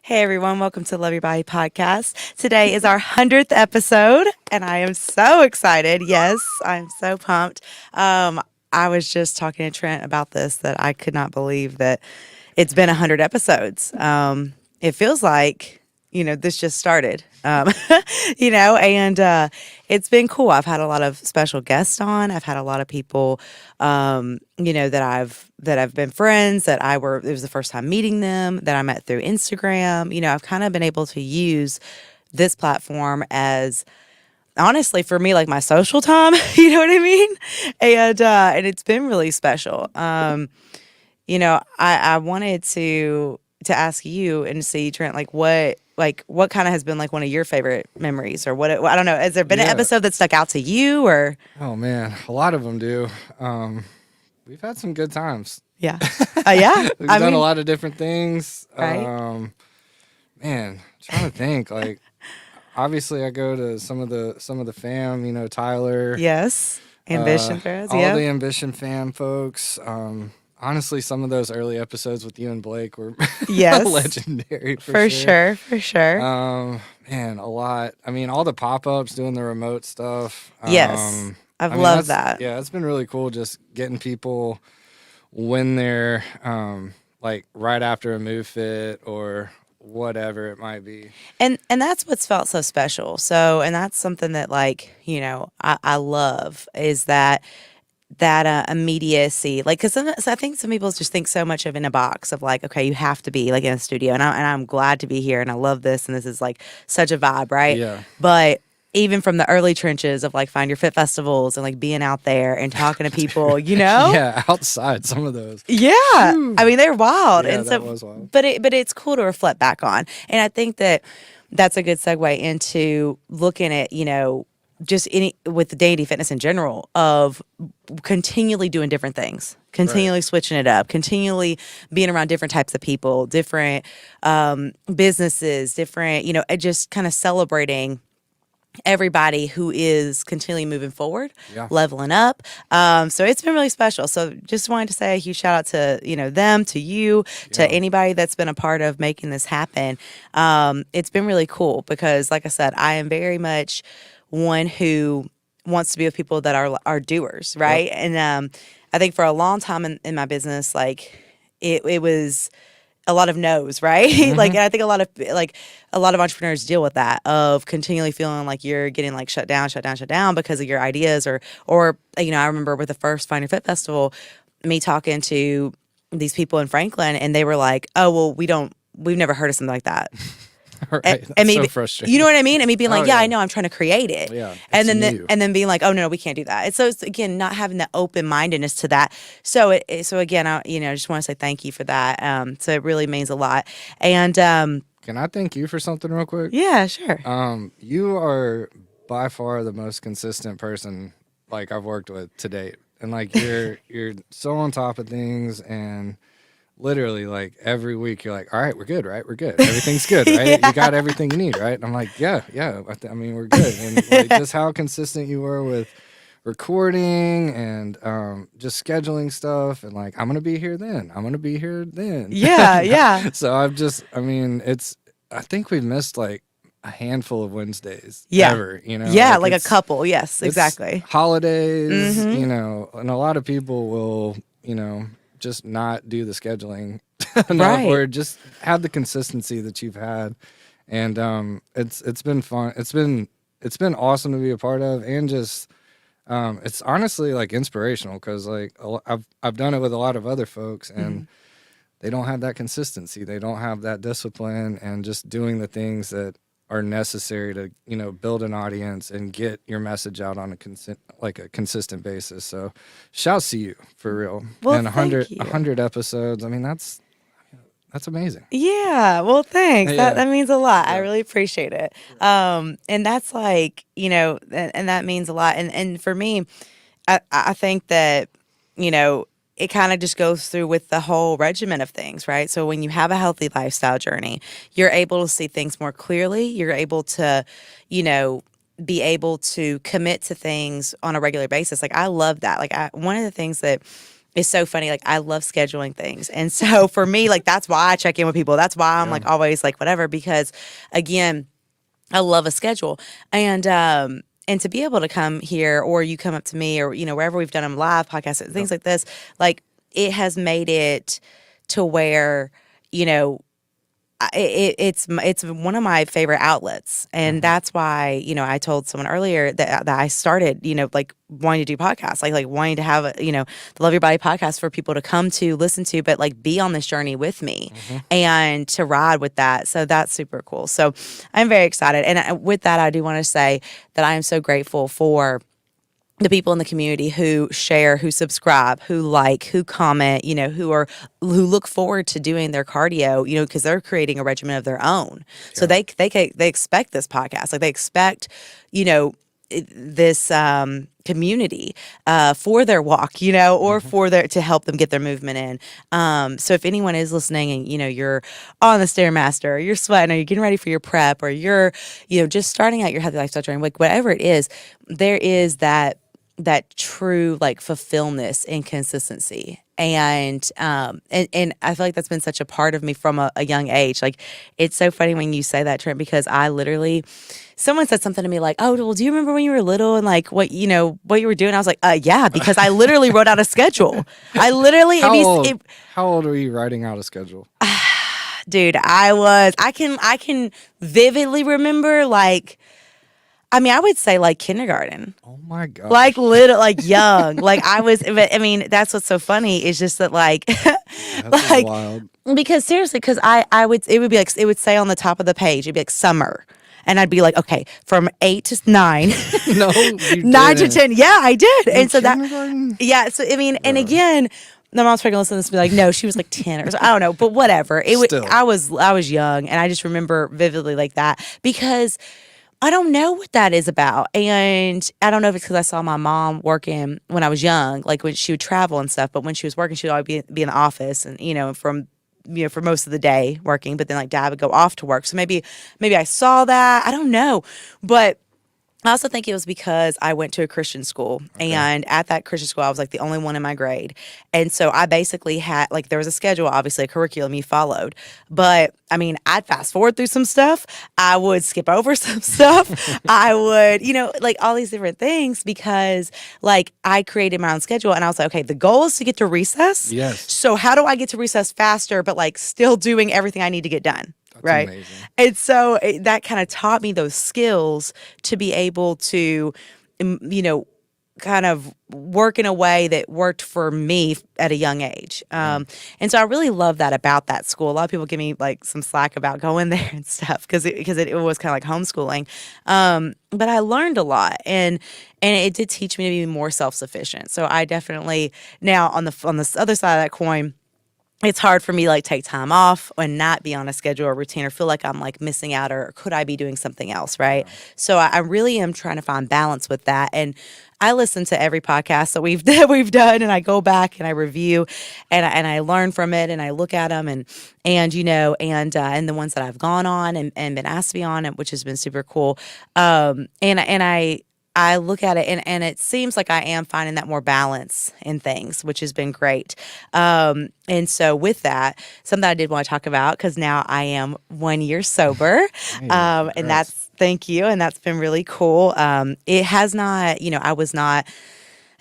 Hey everyone, welcome to Love Your Body podcast. Today is our 100th episode, and I am so excited. Yes, I'm so pumped. I was just talking to Trent about this that I could not believe that it's been 100 episodes. It feels like, this just started, and it's been cool. I've had a lot of special guests on. I've had a lot of people, that I've been friends it was the first time meeting them that I met through Instagram. I've kind of been able to use this platform as honestly for me like my social time, you know what I mean? And it's been really special. I wanted to ask you and see, Trent, what kind of has been like one of your favorite memories, or what I don't know. Has there been an Yeah. episode that stuck out to you, or Oh man, a lot of them do. We've had some good times. yeah, yeah? We've I done a mean, lot of different things. right? Man, trying to think. Like, obviously, I go to some of the fam. Tyler. Yes, ambition threads. All Yeah, the Ambition fam folks. Honestly, some of those early episodes with you and Blake were yes, legendary for sure. sure, for sure. Man, a lot. I mean, all the pop-ups, doing the remote stuff. Yes, I've I mean, loved that. yeah, it's been really cool just getting people when they're like right after a move fit or whatever it might be. And that's what's felt so special. So, and that's something that I love is that immediacy, like, because I think some people just think so much of in a box of like, okay, you have to be like in a studio, and I'm glad to be here, and I love this, and this is like such a vibe, right? Yeah. But even from the early trenches of like Find Your Fit festivals and like being out there and talking to people, Yeah, outside some of those. yeah, I mean they're wild, Yeah, and that so, was wild. but it's cool to reflect back on, and I think that's a good segue into looking at just any with the Dani Fitness in general of continually doing different things, continually switching it up, continually being around different types of people, different businesses, different just kind of celebrating everybody who is continually moving forward, Yeah. leveling up. So it's been really special. So just wanted to say a huge shout out to, them, to you, to Yeah. anybody that's been a part of making this happen. It's been really cool because, like I said, I am very much one who wants to be with people that are doers, right? And I think for a long time in my business, like it was a lot of no's, right? Like, and I think a lot of entrepreneurs deal with that of continually feeling like you're getting like shut down because of your ideas, or I remember with the first Find Your Fit festival, me talking to these people in Franklin, and they were like, "Oh, well, we've never heard of something like that." Right. And That's me, so frustrating. you know what I mean? And me being like, Oh, yeah, I yeah. know, I'm trying to create it. Yeah, And it's then new. and then being like, oh no, we can't do that. And so it's again not having that open mindedness to that. So again, I just want to say thank you for that. So it really means a lot. And Can I thank you for something real quick? yeah, sure. You are by far the most consistent person like I've worked with to date. And like you're so on top of things, and literally like every week you're like, all right, we're good, right? We're good. Everything's good, right? Yeah. You got everything you need, right? And I'm like, yeah. I mean, we're good. And like just how consistent you were with recording and just scheduling stuff, and like, I'm gonna be here then. I'm gonna be here then. Yeah, yeah. So I think we've missed like a handful of Wednesdays Yeah. ever, Yeah, like a it's- couple. Yes, it's exactly. holidays, Mhm. and a lot of people will, just not do the scheduling enough, Right. or just have the consistency that you've had. And it's been fun. It's been awesome to be a part of, and just it's honestly like inspirational because like I've done it with a lot of other folks, and they don't have that consistency. They don't have that discipline, and just doing the things that are necessary to build an audience and get your message out on a consistent basis. So shouts to you for real. Well, And thank you. 100 episodes, I mean, that's amazing. Yeah, well, thanks. Yeah. That means a lot. I Yeah. really appreciate it. And that's like, and that means a lot. And for me, I think that, it kind of just goes through with the whole regimen of things, right? So when you have a healthy lifestyle journey, you're able to see things more clearly. You're able to, be able to commit to things on a regular basis. Like I love that. Like one of the things that is so funny. Like, I love scheduling things. And so for me, like, that's why I check in with people. That's why I'm Yeah. like always like whatever, because again, I love a schedule. And to be able to come here, or you come up to me, or wherever we've done them live podcasts and things Yep. like this, like, it has made it to where, you know, it's one of my favorite outlets, and Mhm. that's why I told someone earlier that I started like wanting to do podcasts, like wanting to have the Love Your Body podcast for people to come to listen to, but like be on this journey with me Mhm. and to ride with that. So that's super cool. So I'm very excited, and with that, I do want to say that I am so grateful for the people in the community who share, who subscribe, who like, who comment, who look forward to doing their cardio, because they're creating a regimen of their own. So Yeah. they expect this podcast, like they expect, you know, this community for their walk, or Mhm. for their to help them get their movement in. So if anyone is listening and you're on the stairmaster, or you're sweating, or you're getting ready for your prep, or you're just starting out your healthy lifestyle journey, like whatever it is, there is that true like fulfillment and consistency. And I feel like that's been such a part of me from a young age. Like, it's so funny when you say that, Trent, because I literally, someone said something to me like, "Oh, well, do you remember when you were little and like what you were doing?" I was like, "Yeah," because I literally wrote out a schedule. I literally, How old? How old were you writing out a schedule? dude, I can vividly remember, like, I mean, I would say like kindergarten. Oh my Like gosh. little, like young, like I was. But I mean, that's what's so funny is just that, like, That's like, wild. because seriously, because I would, it would be like, it would say on the top of the page, it'd be like summer, and I'd be like, okay, from 8 to 9, No, you 9 to 10. didn't. Yeah, I did, In and so that, kindergarten? yeah. So I mean, and Bruh. again, my mom's probably gonna listen to this and be like, no, she was like 10 or so, I don't know, but whatever. Still. I was young, and I just remember vividly like that because I don't know what that is about. And I don't know if it's because I saw my mom working when I was young, like when she would travel and stuff. But when she was working, she would always be in the office, and, for most of the day working. But then like dad would go off to work. So maybe I saw that. I don't know. But I also think it was because I went to a Christian school, Okay. and at that Christian school, I was like the only one in my grade. And so I basically had, like, there was a schedule, obviously a curriculum you followed. But I mean, I'd fast forward through some stuff. I would skip over some stuff. I would, like all these different things because like I created my own schedule, and I was like, okay, the goal is to get to recess. Yes. So how do I get to recess faster, but like still doing everything I need to get done? That's Right. amazing. And so that kind of taught me those skills to be able to, kind of work in a way that worked for me at a young age. Yeah. And so I really love that about that school. A lot of people give me like some slack about going there and stuff because it was kind of like homeschooling. But I learned a lot, and it did teach me to be more self-sufficient. So I definitely, now on the other side of that coin, it's hard for me to like take time off and not be on a schedule or routine, or feel like I'm like missing out, or could I be doing something else, right? So I really am trying to find balance with that. And I listen to every podcast that we've done, and I go back and I review, and I learn from it, and I look at them, and the ones that I've gone on and been asked to be on, which has been super cool. I look at it, and it seems like I am finding that more balance in things, which has been great. And so with that, something I did want to talk about, because now I am 1 year sober. Hey, And congrats. thank you. And that's been really cool. It has not, I was not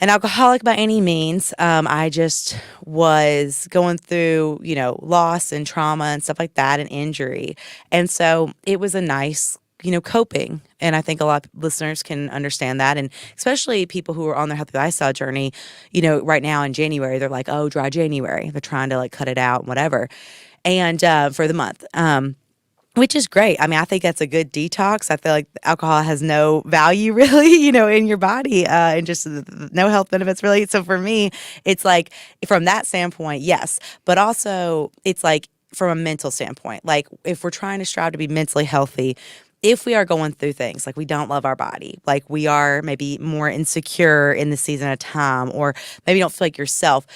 an alcoholic by any means. I just was going through, loss and trauma and stuff like that, and injury. And so it was a nice, coping. And I think a lot of listeners can understand that. And especially people who are on their healthy lifestyle journey, right now in January, they're like, oh, dry January. They're trying to like cut it out and whatever. And for the month. Which is great. I mean, I think that's a good detox. I feel like alcohol has no value really, in your body, and just no health benefits really. So for me, it's like from that standpoint, yes. But also it's like from a mental standpoint, like if we're trying to strive to be mentally healthy, if we are going through things like we don't love our body, like we are maybe more insecure in the season of time, or maybe don't feel like yourself,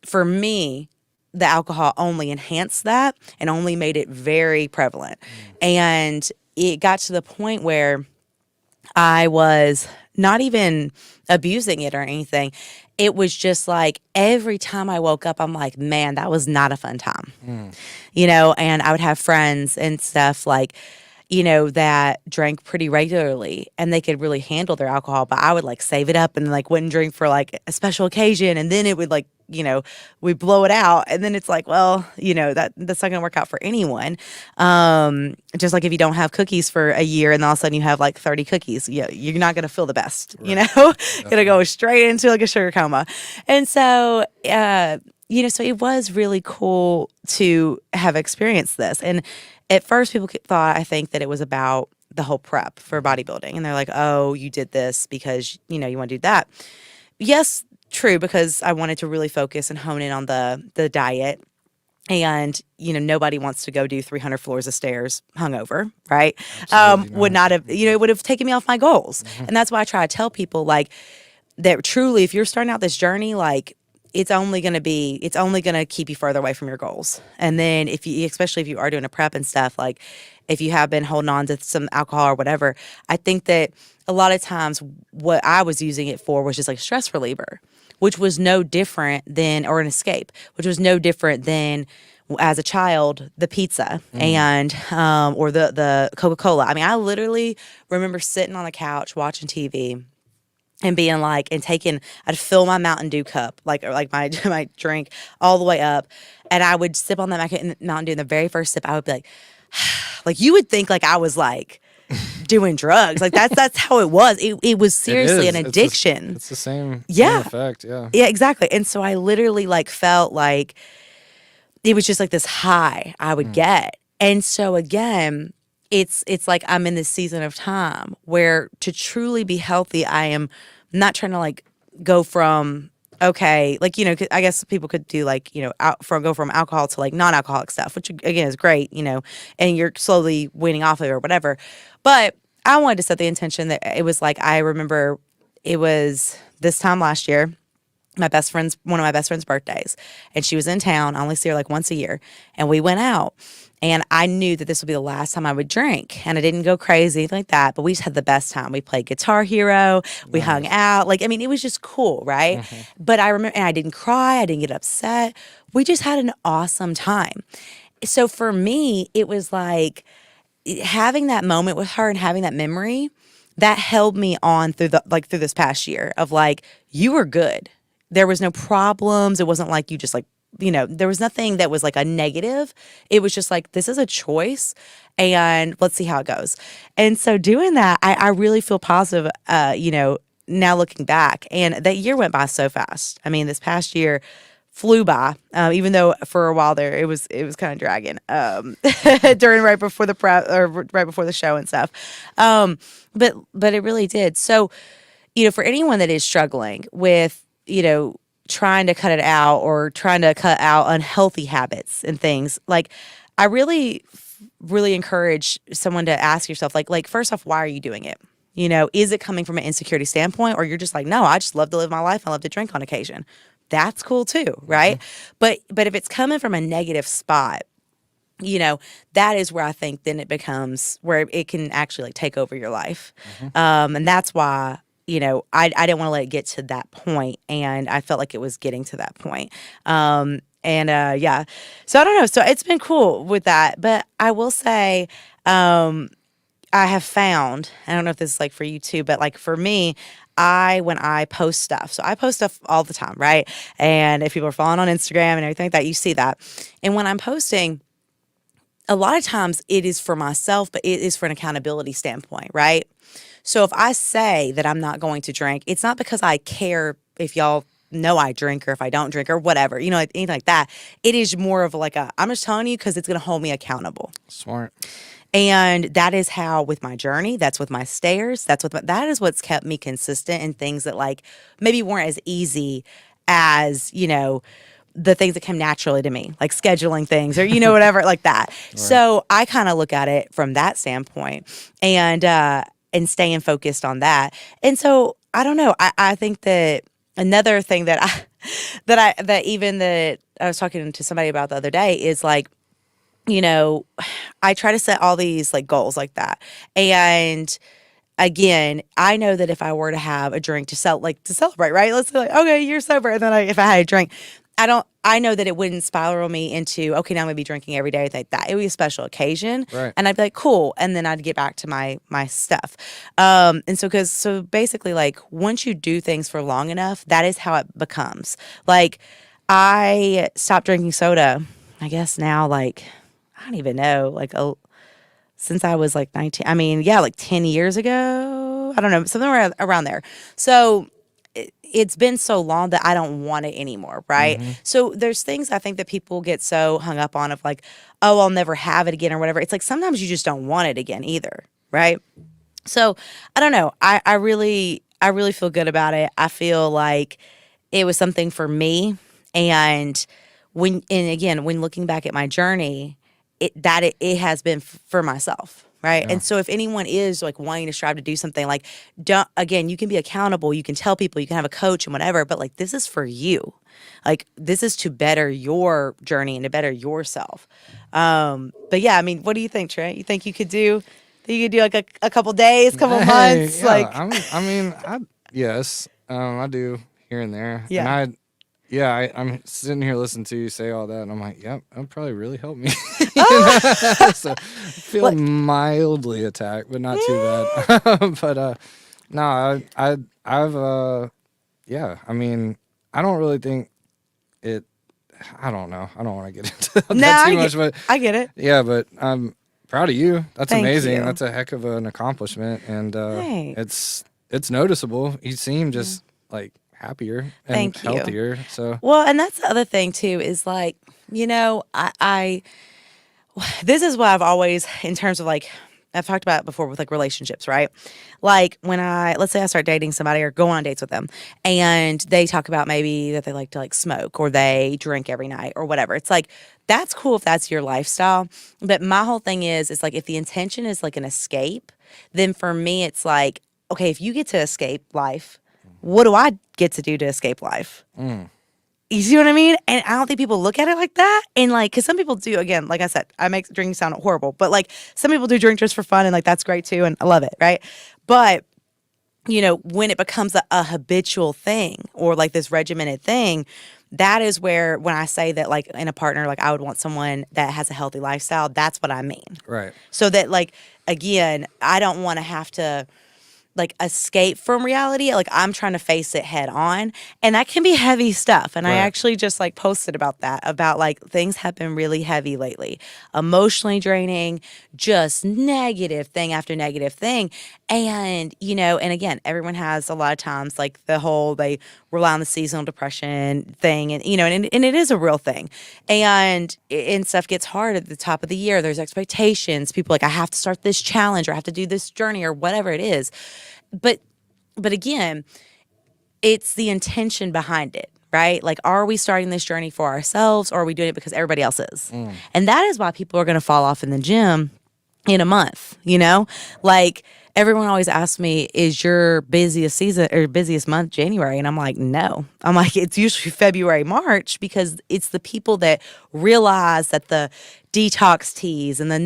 for me, the alcohol only enhanced that and only made it very prevalent. And it got to the point where I was not even abusing it or anything. it was just like every time I woke up, I'm like, man, that was not a fun time, and I would have friends and stuff like, that drank pretty regularly and they could really handle their alcohol, but I would like save it up and like wouldn't drink for like a special occasion. And then it would like, we blow it out. And then it's like, well, that's not going to work out for anyone. Just like if you don't have cookies for a year and all of a sudden you have like 30 cookies, you're not going to feel the best, going to go straight into like a sugar coma. And so, so it was really cool to have experienced this. And at first, people thought, I think, that it was about the whole prep for bodybuilding. And they're like, oh, you did this because, you want to do that. Yes, true, because I wanted to really focus and hone in on the diet. And, nobody wants to go do 300 floors of stairs hungover, right? Would not have, it would have taken me off my goals. And that's why I try to tell people, like, that truly, if you're starting out this journey, like, it's only going to keep you further away from your goals. And then especially if you are doing a prep and stuff, like if you have been holding on to some alcohol or whatever, I think that a lot of times what I was using it for was just like a stress reliever, which was no different than, or an escape, which was no different than as a child, the pizza and, or the Coca-Cola. I mean, I literally remember sitting on the couch watching TV and being like, and I'd fill my Mountain Dew cup, or like my my drink all the way up, and I would sip on that Mountain Dew. And the very first sip, I would be like, like you would think like I was like doing drugs, like that's how it was. It was seriously an addiction. It's the same yeah, effect. Yeah, exactly. And so I literally like felt like it was just like this high I would get. And so again, it's like I'm in this season of time where to truly be healthy, I am not trying to like go from, okay, like, I guess people could do like, go from alcohol to like non-alcoholic stuff, which again is great, and you're slowly weaning off of it or whatever. But I wanted to set the intention that it was like, I remember it was this time last year, one of my best friend's birthdays, and she was in town. I only see her like once a year, and we went out. And I knew that this would be the last time I would drink. And I didn't go crazy like that, but we just had the best time. We played Guitar Hero. We hung out. Like, I mean, it was just cool, right? But I remember, and I didn't cry. I didn't get upset. We just had an awesome time. So for me, it was like having that moment with her and having that memory that held me on through this past year of like, you were good. There was no problems. It wasn't like you just like, there was nothing that was like a negative. It was just like, this is a choice and let's see how it goes. And so doing that, I really feel positive, now looking back. And that year went by so fast. I mean, this past year flew by, even though for a while there it was kind of dragging right before the prep or right before the show and stuff. But it really did. So, for anyone that is struggling with, trying to cut it out or trying to cut out unhealthy habits and things, like I really encourage someone to ask yourself, like first off, why are you doing it? Is it coming from an insecurity standpoint, or you're just like, no, I just love to live my life. I love to drink on occasion. That's cool too, right? But if it's coming from a negative spot, that is where I think then it becomes where it can actually like take over your life. And that's why I didn't want to let it get to that point, and I felt like it was getting to that point. Yeah. So I don't know. So it's been cool with that. But I will say, I have found, I don't know if this is like for you too, but like for me, when I post stuff, so I post stuff all the time, right? And if people are following on Instagram and everything like that, you see that. And when I'm posting, a lot of times it is for myself, but it is for an accountability standpoint, right? So if I say that I'm not going to drink, it's not because I care if y'all know I drink or if I don't drink or whatever, anything like that. It is more of like I'm just telling you because it's going to hold me accountable. Smart. And that is how with my journey, that's with my stairs, that is what's kept me consistent in things that like maybe weren't as easy as, the things that come naturally to me, like scheduling things or, whatever like that. Right. So I kind of look at it from that standpoint and staying focused on that. And so I don't know. I think that another thing that I was talking to somebody about the other day is like, I try to set all these like goals like that. And again, I know that if I were to have a drink to celebrate, right? Let's say like, okay, you're sober, and then if I had a drink, I know that it wouldn't spiral me into, okay, now I'm gonna be drinking every day like that. It would be a special occasion, Right. and I'd be like, cool, and then I'd get back to my stuff. And so basically, like once you do things for long enough, that is how it becomes. Like I stopped drinking soda. I guess now, like I don't even know, since I was like 19. I mean, yeah, like 10 years ago. I don't know, something around there. So it's been so long that I don't want it anymore, right? Mm-hmm. So there's things I think that people get so hung up on of like, oh, I'll never have it again or whatever. It's like sometimes you just don't want it again either, right? So I don't know. I really feel good about it. I feel like it was something for me. And when looking back at my journey, it has been for myself. Right. Yeah. And so if anyone is like wanting to strive to do something, like don't, again, you can be accountable, you can tell people, you can have a coach and whatever, but like this is for you. Like this is to better your journey and to better yourself. But yeah, I mean, what do you think, Trent? You think you could do like a couple days, couple Hey, months? yeah. Like, Yes, I do here and there, and yeah. I'm sitting here listening to you say all that, and I'm like, yep, that probably really helped me. So I feel Like, mildly attacked, but not too bad. But no, I've yeah. I mean, I don't really think it. I don't know. I don't want to get into no, that too much, but I get it. yeah. But I'm proud of you. That's Thank amazing. you. That's a heck of an accomplishment, and Thanks. it's noticeable. You seem just like happier and Thank you. healthier. So Well, and that's the other thing too is like, I this is what I've always, in terms of like, I've talked about it before with like relationships, right? Like let's say I start dating somebody or go on dates with them and they talk about maybe that they like to like smoke or they drink every night or whatever. It's like, that's cool if that's your lifestyle. But my whole thing is like, if the intention is like an escape, then for me, it's like, okay, if you get to escape life, what do I get to do to escape life? You see what I mean? And I don't think people look at it like that. And like, because some people do, again, like I said, I make drinking sound horrible, but like some people do drink just for fun and like that's great too. And I love it. Right. But, when it becomes a habitual thing or like this regimented thing, that is where when I say that like in a partner, like I would want someone that has a healthy lifestyle, that's what I mean. right, So that like, again, I don't want to have to like escape from reality. Like I'm trying to face it head on, and that can be heavy stuff. And I right. actually just like posted about that, about like things have been really heavy lately, emotionally draining, just negative thing after negative thing. And and again, everyone has a lot of times like they rely on the seasonal depression thing, and and it is a real thing. And stuff gets hard at the top of the year. There's expectations. People like, I have to start this challenge or I have to do this journey or whatever it is. But again, it's the intention behind it, right? Like, are we starting this journey for ourselves or are we doing it because everybody else is? And that is why people are going to fall off in the gym in a month, Like, everyone always asks me, is your busiest season or busiest month January? And I'm like, no. I'm like, it's usually February, March, because it's the people that realize that the detox teas and the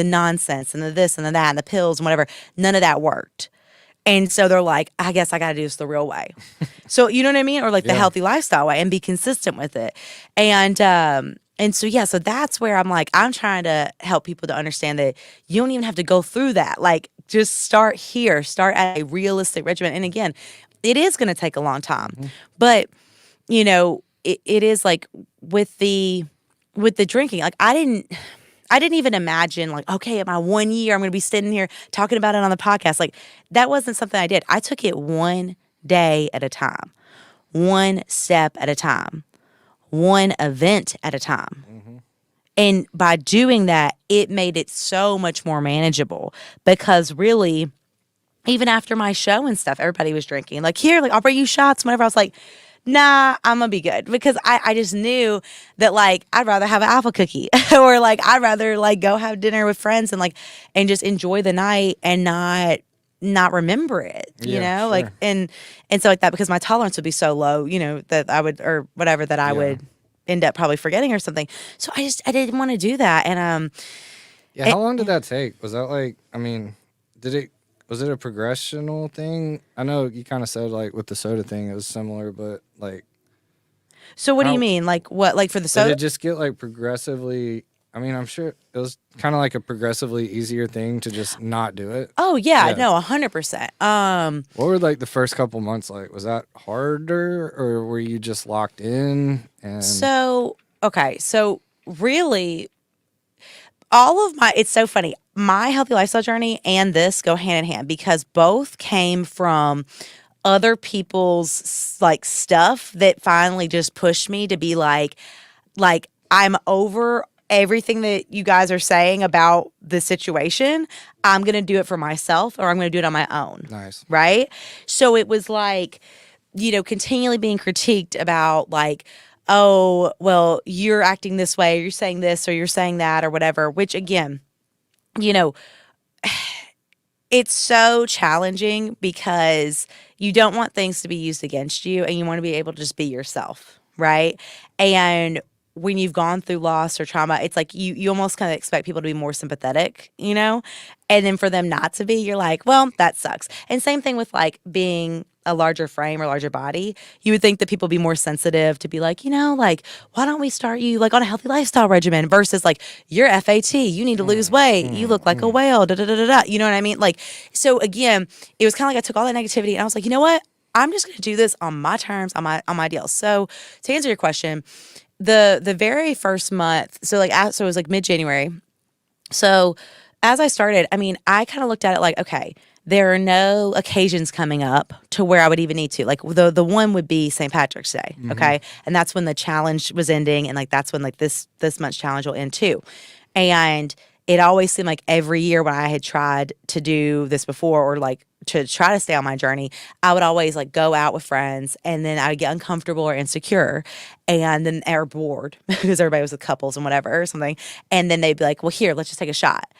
nonsense and the this and the that and the pills and whatever, none of that worked. And so they're like, I guess I got to do this the real way. So, you know what I mean? Or like the Yeah. healthy lifestyle way and be consistent with it. And so, yeah, so that's where I'm like, I'm trying to help people to understand that you don't even have to go through that. Like, just start here, start at a realistic regimen. And again, it is going to take a long time. But, it is like with the drinking, like I didn't even imagine like, okay, in my 1 year, I'm going to be sitting here talking about it on the podcast. Like that wasn't something I did. I took it one day at a time, one step at a time, one event at a time. And by doing that, it made it so much more manageable because really, even after my show and stuff, everybody was drinking. Like, here, like, I'll bring you shots, whatever. I was like, nah, I'm gonna be good because I just knew that like I'd rather have an apple cookie or like I'd rather like go have dinner with friends and just enjoy the night and not remember it, Yeah, sure. like and so like that because my tolerance would be so low, that I would or whatever that I would end up probably forgetting or something. So I didn't want to do that. And Yeah, how long did that take? Was that like, I mean, was it a progressional thing? I know you kind of said like with the soda thing it was similar, but like So what do you how mean? Like what? Like for the did soda? it just get like progressively? I mean, I'm sure it was kind of like a progressively easier thing to just not do it. Oh yeah, Yeah. no, 100%. What were like the first couple months like? Was that harder or were you just locked in and So okay, so really, all of my it's so funny. My healthy lifestyle journey and this go hand in hand because both came from other people's like stuff that finally just pushed me to be like I'm over everything that you guys are saying about the situation. I'm going to do it for myself or I'm going to do it on my own. nice? Right? So it was like, continually being critiqued about like, oh, well, you're acting this way, or you're saying this or you're saying that or whatever, which again, you know, it's so challenging because you don't want things to be used against you and you want to be able to just be yourself, right? And when you've gone through loss or trauma, it's like you almost kind of expect people to be more sympathetic, you know? And then for them not to be, you're like, well, that sucks. And same thing with like being a larger frame or larger body. You would think that people be more sensitive to be like, like, why don't we start you like on a healthy lifestyle regimen versus like you're FAT, you need to lose weight, you look like a whale, da da da da da. You know what I mean? Like, so again, it was kind of like I took all that negativity and I was like, you know what? I'm just going to do this on my terms, on my deal. So to answer your question, the very first month, so it was like mid-January. So as I started, I mean, I kind of looked at it like, okay, there are no occasions coming up to where I would even need to. Like the one would be St. Patrick's Day, okay? And that's when the challenge was ending and like that's when like this month's challenge will end too. And it always seemed like every year when I had tried to do this before or like to try to stay on my journey, I would always like go out with friends and then I would get uncomfortable or insecure and then or bored because everybody was with couples and whatever or something. And then they'd be like, well, here, let's just take a shot.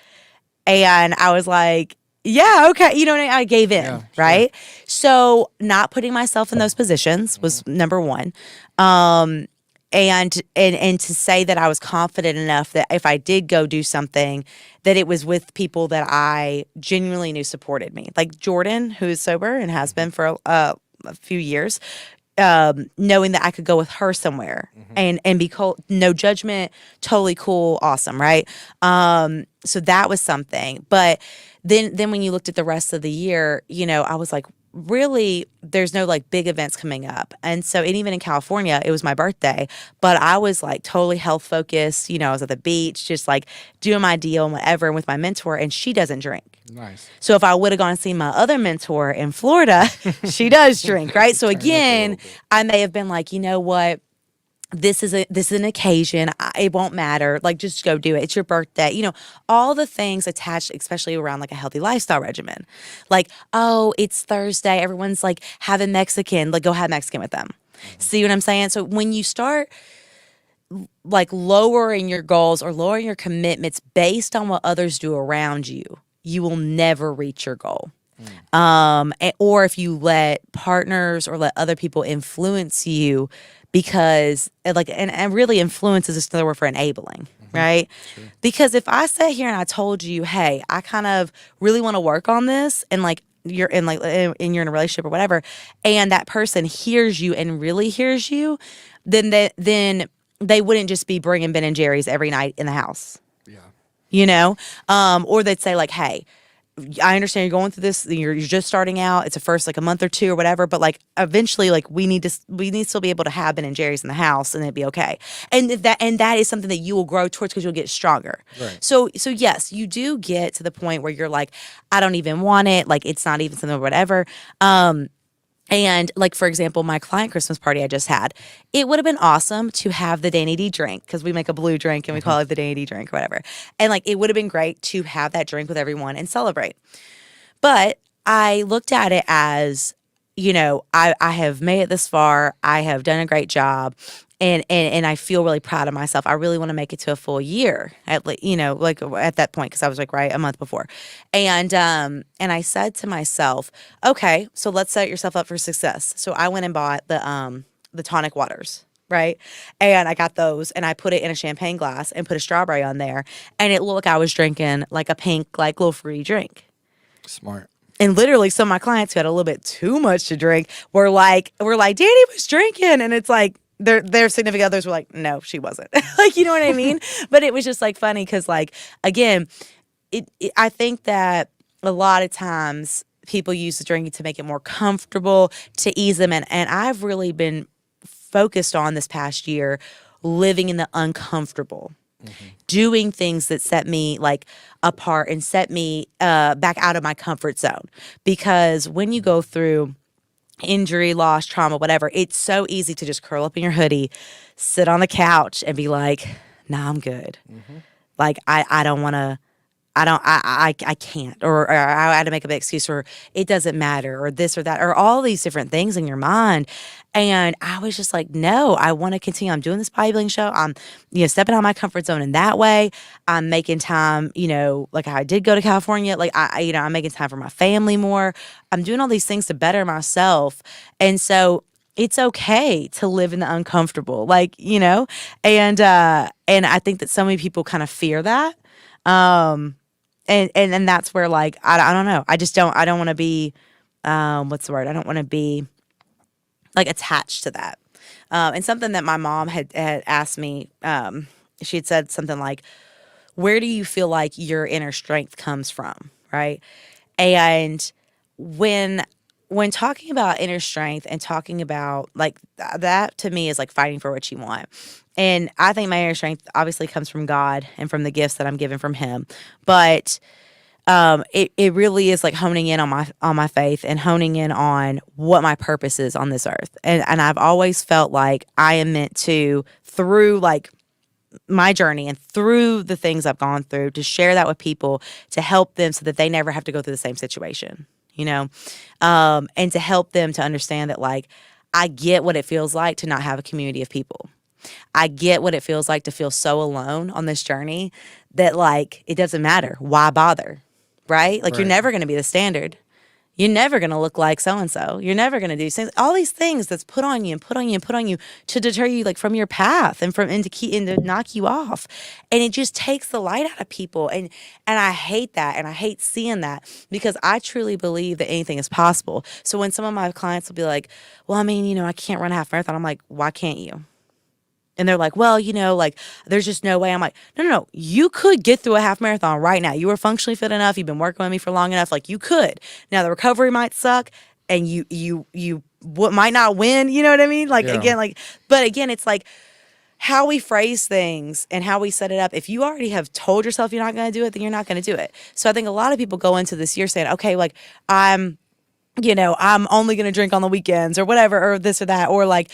And I was like, yeah, okay. You know what I mean? I gave in, Yeah, sure. right? So not putting myself in those positions was number one. Um, and to say that I was confident enough that if I did go do something, that it was with people that I genuinely knew supported me. Like Jordan, who is sober and has been for a few years, knowing that I could go with her somewhere and be cool, no judgment, totally cool, awesome, right? So that was something. But then when you looked at the rest of the year, I was like, really, there's no like big events coming up. And so, and even in California, it was my birthday, but I was like totally health focused. I was at the beach, just like doing my deal and whatever, and with my mentor, and she doesn't drink. Nice. So if I would have gone and seen my other mentor in Florida, she does drink, right? So Turn up a again, little bit. I may have been like, you know what? This is an occasion. It won't matter. Like, just go do it. It's your birthday. All the things attached, especially around like a healthy lifestyle regimen. Like, oh, it's Thursday. Everyone's like having Mexican. Like, go have Mexican with them. See what I'm saying? So when you start like lowering your goals or lowering your commitments based on what others do around you, you will never reach your goal. Or if you let partners or let other people influence you because and really influence is just another word for enabling, right? Sure. Because if I sat here and I told you, hey, I kind of really want to work on this and like you're in you're in a relationship or whatever, and that person hears you and really hears you, then they wouldn't just be bringing Ben and Jerry's every night in the house, Yeah. or they'd say like, hey, I understand you're going through this. You're just starting out. It's a first like a month or two or whatever. But like eventually, like we need to still be able to have Ben and Jerry's in the house, and it'd be okay. And that is something that you will grow towards because you'll get stronger. Right. So yes, you do get to the point where you're like, I don't even want it. Like it's not even something or whatever. And like, for example, my client Christmas party I just had, it would have been awesome to have the Dani D drink because we make a blue drink and we call it the Dani D drink or whatever. And like, it would have been great to have that drink with everyone and celebrate. But I looked at it as, I have made it this far. I have done a great job. And I feel really proud of myself. I really want to make it to a full year like at that point, because I was like right a month before. And I said to myself, okay, so let's set yourself up for success. So I went and bought the tonic waters, right? And I got those and I put it in a champagne glass and put a strawberry on there. And it looked like I was drinking like a pink, like little fruity drink. Smart. And literally some of my clients who had a little bit too much to drink were like, Danny was drinking. And it's like their significant others were like, no, she wasn't. Like, you know what I mean? But it was just like funny because, like, again, I think that a lot of times people use the drinking to make it more comfortable, to ease them in. And I've really been focused on this past year living in the uncomfortable, doing things that set me like apart and set me back out of my comfort zone. Because when you go through injury, loss, trauma, whatever, it's so easy to just curl up in your hoodie, sit on the couch, and be like, "Nah, I'm good." Like I don't want to. I can't, or I had to make a big excuse, or it doesn't matter, or this or that, or all these different things in your mind. And I was just like, no, I want to continue. I'm doing this bodybuilding show. I'm, stepping out of my comfort zone in that way. I'm making time, like I did go to California. Like I'm making time for my family more. I'm doing all these things to better myself. And so it's okay to live in the uncomfortable, and I think that so many people kind of fear that. And that's where, like, I don't know. I don't want to be, what's the word? I don't want to be like attached to that. And something that my mom had asked me, she had said something like, where do you feel like your inner strength comes from? Right. And when talking about inner strength and talking about like that, to me is like fighting for what you want. And I think my inner strength obviously comes from God and from the gifts that I'm given from Him. But it really is like honing in on my faith and honing in on what my purpose is on this earth. And I've always felt like I am meant to, through like my journey and through the things I've gone through, to share that with people, to help them so that they never have to go through the same situation, and to help them to understand that, like, I get what it feels like to not have a community of people. I get what it feels like to feel so alone on this journey that, like, it doesn't matter. Why bother? Right? Like, you're Right. never going to be the standard. You're never going to look like so-and-so. You're never going to do things, all these things that's put on you and put on you and put on you to deter you, like, from your path and and to knock you off. And it just takes the light out of people. And I hate that. And I hate seeing that, because I truly believe that anything is possible. So when some of my clients will be like, well, I mean, I can't run a half marathon. I'm like, why can't you? And they're like, well, like, there's just no way. I'm like, no. You could get through a half marathon right now. You are functionally fit enough. You've been working with me for long enough. Like, you could. Now, the recovery might suck, and you might not win. You know what I mean? Like, Yeah. but again, it's like how we phrase things and how we set it up. If you already have told yourself you're not going to do it, then you're not going to do it. So I think a lot of people go into this year saying, okay, like, I'm only going to drink on the weekends or whatever, or this or that, or like,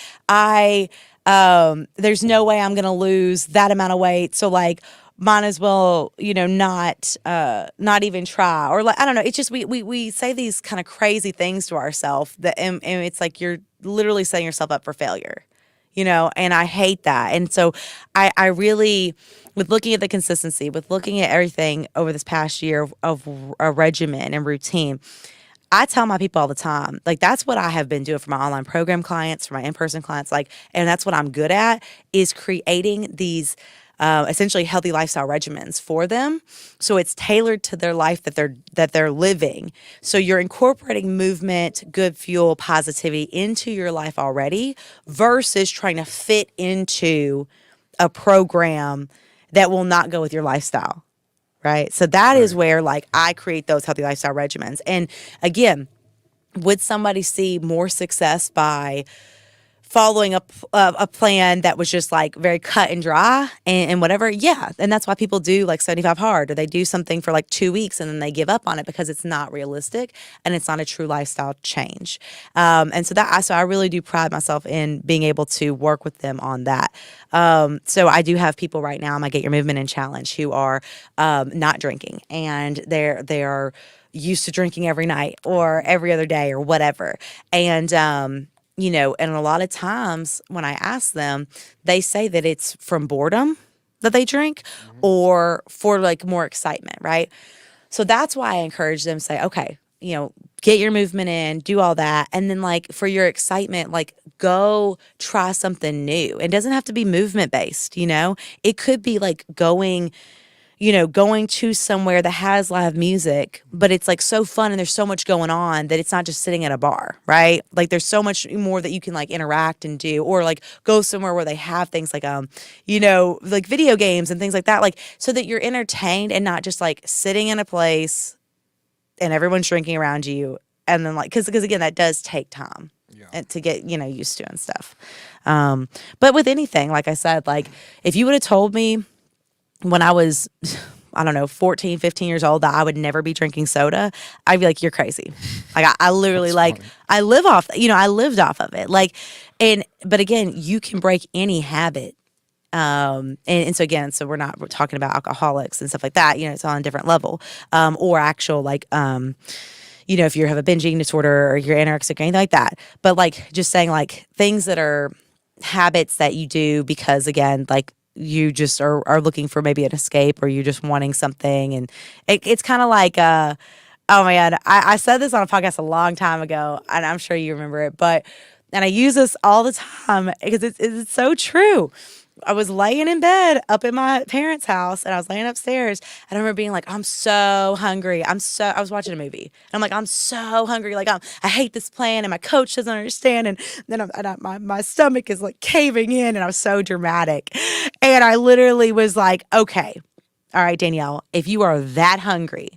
there's no way I'm going to lose that amount of weight. So, like, might as well, not even try, or like, I don't know. It's just, we say these kind of crazy things to ourselves and it's like, you're literally setting yourself up for failure, and I hate that. And so I really, with looking at the consistency, with looking at everything over this past year of a regimen and routine, I tell my people all the time, like, that's what I have been doing for my online program clients, for my in-person clients, like, and that's what I'm good at, is creating these essentially healthy lifestyle regimens for them. So it's tailored to their life that they're living. So you're incorporating movement, good fuel, positivity into your life already, versus trying to fit into a program that will not go with your lifestyle. Right. So that is where, like, I create those healthy lifestyle regimens. And again, would somebody see more success by following a plan that was just like very cut and dry and whatever? Yeah. And that's why people do like 75 hard, or they do something for like 2 weeks and then they give up on it, because it's not realistic and it's not a true lifestyle change. And so I really do pride myself in being able to work with them on that. So I do have people right now in my Get Your Movement In Challenge who are not drinking, and they are used to drinking every night or every other day or whatever. And and a lot of times when I ask them, they say that it's from boredom that they drink, or for like more excitement, right? So that's why I encourage them to say, okay, get your movement in, do all that. And then, like, for your excitement, like, go try something new. It doesn't have to be movement based, It could be like going, going to somewhere that has live music, but it's like so fun and there's so much going on that it's not just sitting at a bar, right? Like there's so much more that you can like interact and do, or like go somewhere where they have things like like video games and things like that, like so that you're entertained and not just like sitting in a place and everyone's drinking around you, and then like because again that does take time and to get used to and stuff. But with anything, like I said, like if you would have told me when I was, I don't know, 14, 15 years old that I would never be drinking soda, I'd be like, you're crazy. Like I literally like funny. I live off, I lived off of it. Like, but again, you can break any habit. And so again, so we're talking about alcoholics and stuff like that, it's on a different level. Or actual like, if you have a binge eating disorder or you're anorexic or anything like that. But like just saying like things that are habits that you do because again, like you just are looking for maybe an escape or you're just wanting something. And it's kind of like, oh my God, I said this on a podcast a long time ago and I'm sure you remember it, and I use this all the time because it's so true. I was laying in bed up in my parents' house and I was laying upstairs and I remember being like, I'm so hungry. I was watching a movie and I'm like, I'm so hungry. Like I hate this plan and my coach doesn't understand. And then my stomach is like caving in and I was so dramatic. And I literally was like, okay, all right, Danielle, if you are that hungry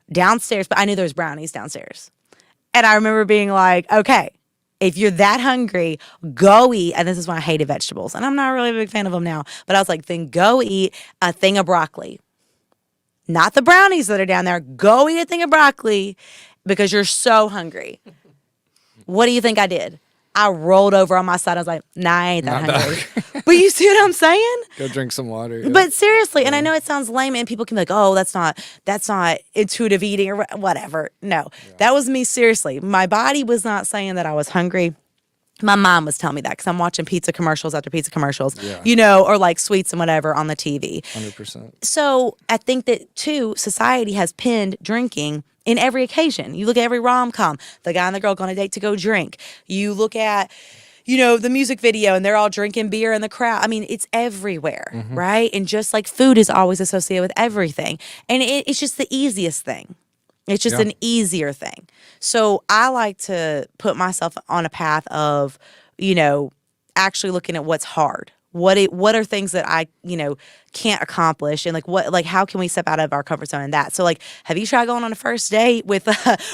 downstairs, but I knew there was brownies downstairs. And I remember being like, okay, if you're that hungry, go eat. And this is when I hated vegetables. And I'm not really a big fan of them now. But I was like, then go eat a thing of broccoli. Not the brownies that are down there. Go eat a thing of broccoli because you're so hungry. What do you think I did? I rolled over on my side. I was like, nah, I ain't that hungry. But you see what I'm saying? Go drink some water. Yeah. But seriously, and I know it sounds lame and people can be like, oh, that's not intuitive eating or whatever. No, that was me. Seriously, my body was not saying that I was hungry. My mom was telling me that because I'm watching pizza commercials after pizza commercials, or like sweets and whatever on the TV. 100%. So I think that too, society has pinned drinking in every occasion. You look at every rom-com, the guy and the girl go on a date to go drink. You look at, the music video and they're all drinking beer in the crowd. I mean, it's everywhere, right? And just like food is always associated with everything. And it's just the easiest thing. It's just an easier thing. So I like to put myself on a path of, actually looking at what's hard. What are things that I, can't accomplish, and like how can we step out of our comfort zone in that? So like, have you tried going on a first date with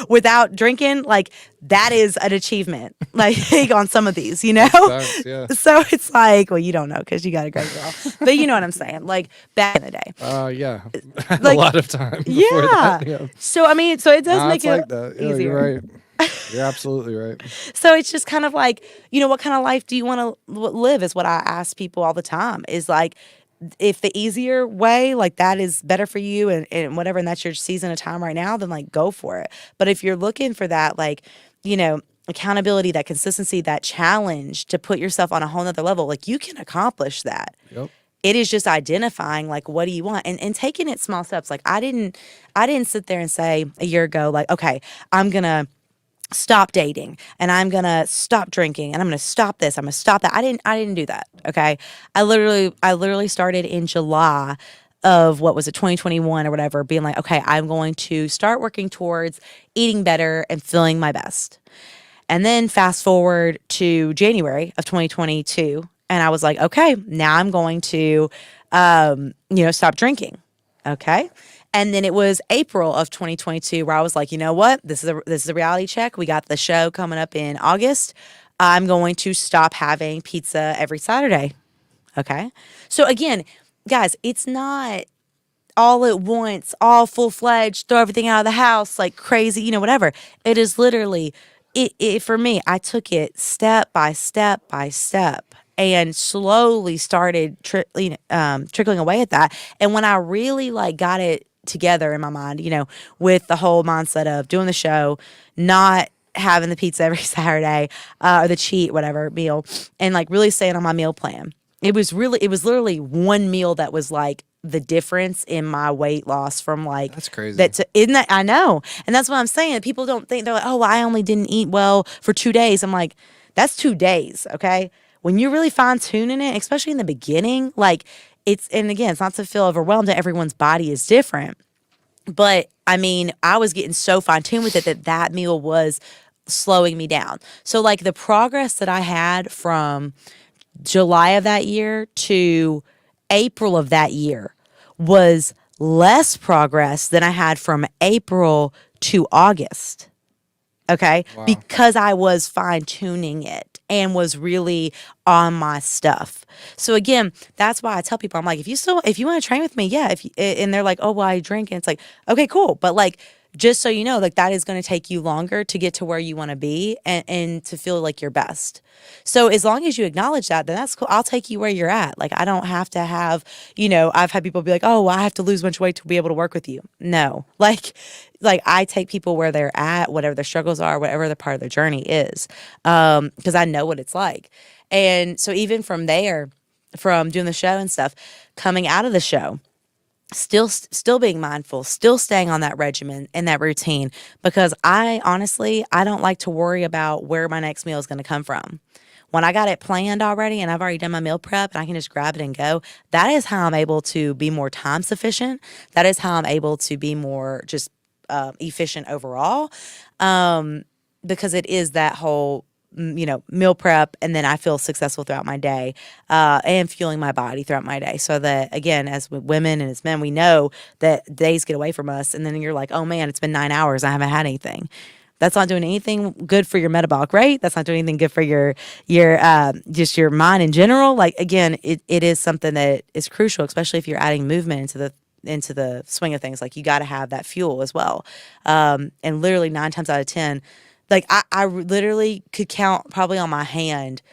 without drinking? Like that is an achievement. Like on some of these, Sucks, yeah. So it's like, well, you don't know because you got a great girl, but you know what I'm saying. Like back in the day, yeah, like, a lot of time. Yeah. That, yeah. So I mean, so it does make it's it like that. Yeah, easier. you're right. You're absolutely right. So it's just kind of like, what kind of life do you want to live is what I ask people all the time is like, if the easier way, like that is better for you and whatever, and that's your season of time right now, then like go for it. But if you're looking for that, like, accountability, that consistency, that challenge to put yourself on a whole nother level, like you can accomplish that. Yep. It is just identifying like what do you want and taking it small steps. Like I didn't sit there and say a year ago, like, okay, I'm gonna stop dating and I'm gonna stop drinking and I'm gonna stop this, I'm gonna stop that. I didn't do that. Okay. I literally started in July of what was it, 2021 or whatever, being like, okay, I'm going to start working towards eating better and feeling my best. And then fast forward to January of 2022, and I was like, okay, now I'm going to stop drinking. Okay. And then it was April of 2022 where I was like, you know what? This is a reality check. We got the show coming up in August. I'm going to stop having pizza every Saturday. Okay. So again, guys, it's not all at once, all full-fledged, throw everything out of the house like crazy, whatever. It is literally, it for me, I took it step by step by step and slowly started trickling away at that. And when I really like got it together in my mind, with the whole mindset of doing the show, not having the pizza every Saturday, or the cheat, whatever meal, and like really staying on my meal plan. It was literally one meal that was like the difference in my weight loss from like, that's crazy. Isn't that, I know. And that's what I'm saying. People don't think, they're like, oh, I only didn't eat well for 2 days. I'm like, that's 2 days. Okay. When you're really fine tuning it, especially in the beginning, like and again, it's not to feel overwhelmed that everyone's body is different. But I mean, I was getting so fine tuned with it that that meal was slowing me down. So, like, the progress that I had from July of that year to April of that year was less progress than I had from April to August. Okay. Wow. Because I was fine tuning it and was really on my stuff. So again, that's why I tell people, I'm like, if you want to train with me, yeah. And they're like, oh, well, I drink. And it's like, okay, cool. But like, just so you know, like that is going to take you longer to get to where you want to be and to feel like your best. So as long as you acknowledge that, then that's cool. I'll take you where you're at. Like I don't have to have, I've had people be like, oh, well, I have to lose a bunch of weight to be able to work with you. No, like I take people where they're at, whatever their struggles are, whatever the part of their journey is, because I know what it's like. And so even from there, from doing the show and stuff, coming out of the show, still being mindful, still staying on that regimen and that routine, because I honestly, I don't like to worry about where my next meal is going to come from. When I got it planned already and I've already done my meal prep and I can just grab it and go, that is how I'm able to be more time sufficient. That is how I'm able to be more just efficient overall, because it is that whole meal prep, and then I feel successful throughout my day, and fueling my body throughout my day. So that again, as women and as men, we know that days get away from us, and then you're like, oh man, it's been 9 hours, I haven't had anything. That's not doing anything good for your metabolic rate. That's not doing anything good for your just your mind in general. Like again, it is something that is crucial, especially if you're adding movement into the swing of things. Like you got to have that fuel as well. And literally 9 times out of 10, like I literally could count probably on my hand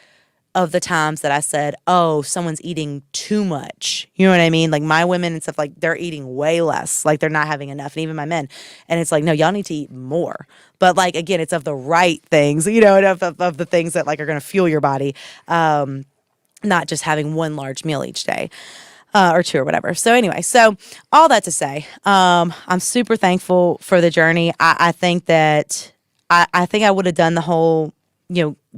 of the times that I said, oh, someone's eating too much. You know what I mean? Like my women and stuff, like they're eating way less, like they're not having enough. And even my men. And it's like, no, y'all need to eat more. But like, again, it's of the right things, and of the things that like are going to fuel your body. Not just having one large meal each day. Or two or whatever. So anyway, so all that to say, I'm super thankful for the journey. I think that I think I would have done the whole,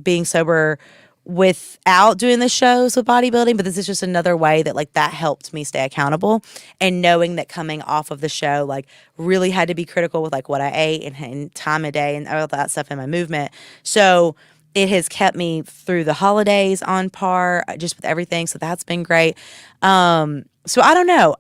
being sober without doing the shows with bodybuilding, but this is just another way that like that helped me stay accountable, and knowing that coming off of the show, like really had to be critical with like what I ate and time of day and all that stuff in my movement. So it has kept me through the holidays on par, just with everything. So that's been great. So I don't know,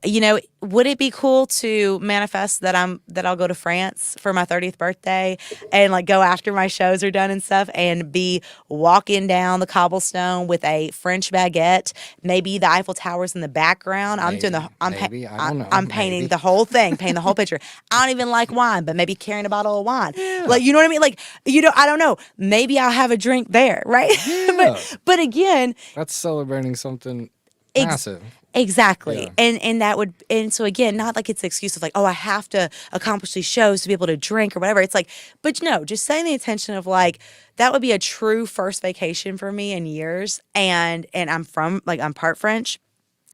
would it be cool to manifest that I'll go to France for my 30th birthday and like go after my shows are done and stuff, and be walking down the cobblestone with a French baguette, maybe the Eiffel Tower's in the background. I don't know. I'm painting Maybe. the whole thing, painting the whole picture. I don't even like wine, but maybe carrying a bottle of wine. Yeah. Like, you know what I mean? Like, I don't know. Maybe I'll have a drink there, right? Yeah. but again, That's celebrating something Ex- massive. exactly. Yeah. And so again, not like it's an excuse of like, oh, I have to accomplish these shows to be able to drink or whatever. It's like, but no, just setting the intention of like, that would be a true first vacation for me in years. And I'm part French.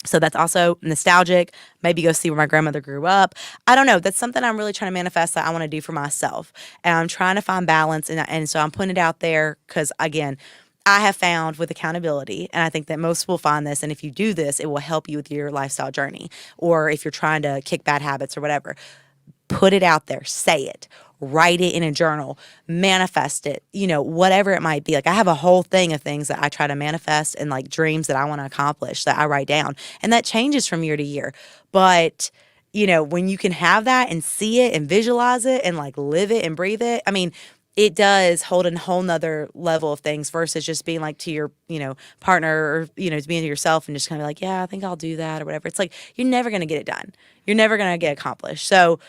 So that's also nostalgic. Maybe go see where my grandmother grew up. I don't know. That's something I'm really trying to manifest that I want to do for myself. And I'm trying to find balance. And so I'm putting it out there because, again, I have found with accountability, and I think that most will find this, and if you do this, it will help you with your lifestyle journey, or if you're trying to kick bad habits or whatever. Put it out there, say it, write it in a journal, manifest it, whatever it might be. Like I have a whole thing of things that I try to manifest and like dreams that I want to accomplish that I write down, and that changes from year to year. But when you can have that and see it and visualize it and like live it and breathe it, I mean, it does hold a whole nother level of things versus just being like to your, partner or, to being to yourself and just kind of like, yeah, I think I'll do that or whatever. It's like, you're never going to get it done. You're never going to get accomplished. So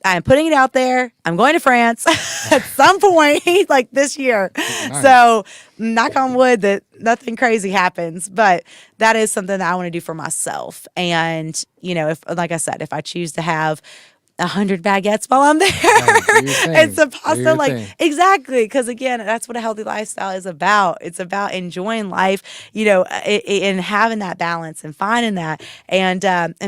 I'm putting it out there. I'm going to France at some point, like this year. Nice. So knock on wood that nothing crazy happens, but that is something that I want to do for myself. And, if, like I said, if I choose to have 100 baguettes while I'm there. It's a pasta, exactly. Because again, that's what a healthy lifestyle is about. It's about enjoying life, and having that balance and finding that and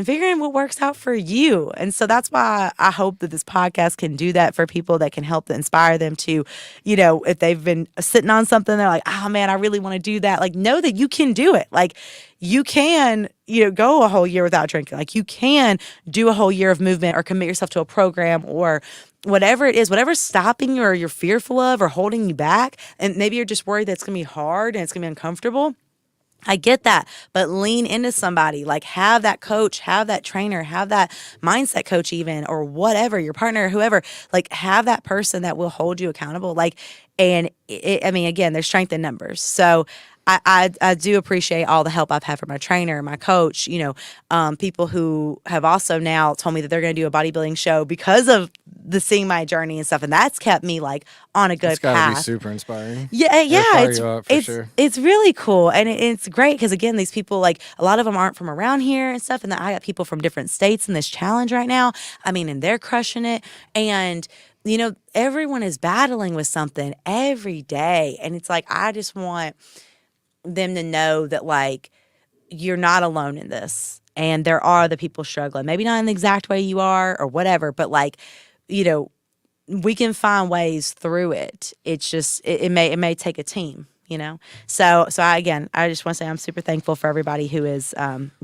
figuring what works out for you. And so that's why I hope that this podcast can do that for people, that can help inspire them to, if they've been sitting on something, they're like, oh man, I really want to do that. Like, know that you can do it. Like, you can, go a whole year without drinking. Like you can do a whole year of movement or commit yourself to a program or whatever it is, whatever's stopping you or you're fearful of or holding you back. And maybe you're just worried that it's going to be hard and it's going to be uncomfortable. I get that, but lean into somebody, like have that coach, have that trainer, have that mindset coach, even, or whatever, your partner, whoever, like have that person that will hold you accountable. Like, and I mean, again, there's strength in numbers. So I do appreciate all the help I've had from my trainer, my coach, people who have also now told me that they're going to do a bodybuilding show because of the seeing my journey and stuff. And that's kept me like on a It's good got to be path. super inspiring. Yeah, It'll yeah, fire it's you up for it's sure. it's really cool, and it's great because again, these people, like a lot of them aren't from around here and stuff, and I got people from different states in this challenge right now. I mean, and they're crushing it, and everyone is battling with something every day, and it's like I just want them to know that like you're not alone in this, and there are other people struggling, maybe not in the exact way you are or whatever, but like you know we can find ways through it. It's just it may take a team, So I just want to say I'm super thankful for everybody who has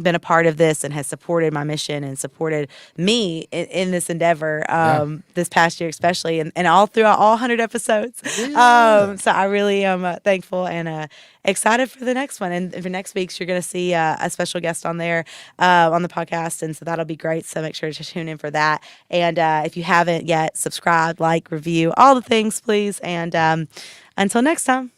been a part of this and has supported my mission and supported me in this endeavor Yeah. this past year, especially and all throughout all 100 episodes. Yeah. So I really am thankful and excited for the next one. And for next week's, you're going to see a special guest on there on the podcast, and so that'll be great. So make sure to tune in for that. And if you haven't yet, subscribe, like, review, all the things, please. And until next time.